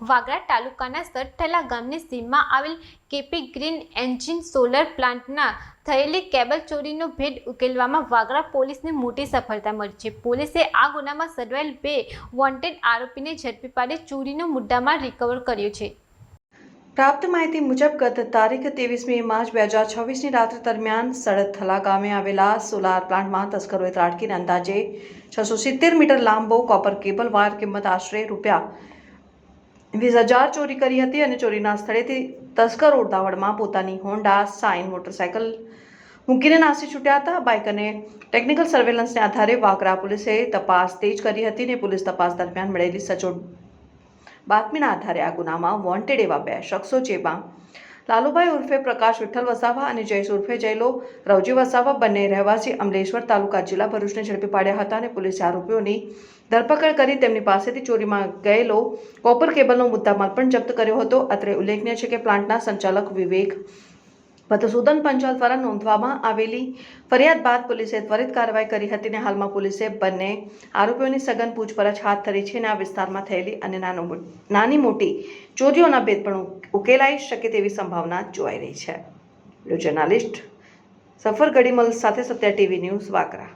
વાગરા તાલુકાના સટઠલા ગામની સીમમાં આવેલ કેપી ગ્રીન એન્જિન સોલર પ્લાન્ટના થયેલી કેબલ ચોરીનો ભેદ ઉકેલવામાં વાગરા પોલીસને મોટી સફળતા મળી છે. પોલીસે આ ગુનામાં સંડોવાયેલ 2 વોન્ટેડ આરોપીને ઝડપી પાડી ચોરીનો મુદ્દામાલ રિકવર કર્યો છે. પ્રાપ્ત માહિતી મુજબ ગત તારીખ 23 માર્ચ 2026ની રાત્રે દરમિયાન સડથલા ગામે આવેલા સોલાર પ્લાન્ટમાં તસ્કરોએ ત્રાટકીને અંદાજે 670 મીટર લાંબો કોપર કેબલ વાયર કિંમત આશરે ₹20,000 ચોરી કરી હતી અને ચોરીના સ્થળેથી તસ્કરો ઉતાવળમાં પોતાની હોન્ડા સાઇન મોટરસાયકલ મૂકીને નાસી છૂટ્યા હતા. બાઇક અને ટેકનિકલ સર્વેલન્સને આધારે વાગરા પોલીસે તપાસ તેજ કરી હતી અને પોલીસ તપાસ દરમિયાન મળેલી સચોટ બાતમીના આધારે આ ગુનામાં વોન્ટેડ એવા 2 શખ્સો જેમાં લાલુભાઈ ઉર્ફે પ્રકાશ વિઠ્ઠલ વસાવા અને જયેશ ઉર્ફે જયલો રવજી વસાવા બંને રહેવાસી અમલેશ્વર તાલુકા જિલ્લા ભરૂચને ઝડપી પાડ્યા હતા અને પોલીસે આરોપીઓની ધરપકડ કરી તેમની પાસેથી ચોરીમાં ગયેલો કોપર કેબલનો મુદ્દામાલ પણ જપ્ત કર્યો હતો. અત્રે ઉલ્લેખનીય છે કે પ્લાન્ટના સંચાલક વિવેક મધુસૂદન પંચાલ દ્વારા નોંધવામાં આવેલી ફરિયાદ બાદ પોલીસે ત્વરિત કાર્યવાહી કરી હતી અને હાલમાં પોલીસે બંને આરોપીઓની સઘન પૂછપરછ હાથ ધરી છે અને આ વિસ્તારમાં થયેલી અને નાની મોટી ચોરીઓના ભેદ પણ ઉકેલાઈ શકે તેવી સંભાવના જોવાઈ રહી છે. જર્નાલિસ્ટ સફર ગડીમલ સાથે સત્યા ટીવી ન્યૂઝ વાગરા.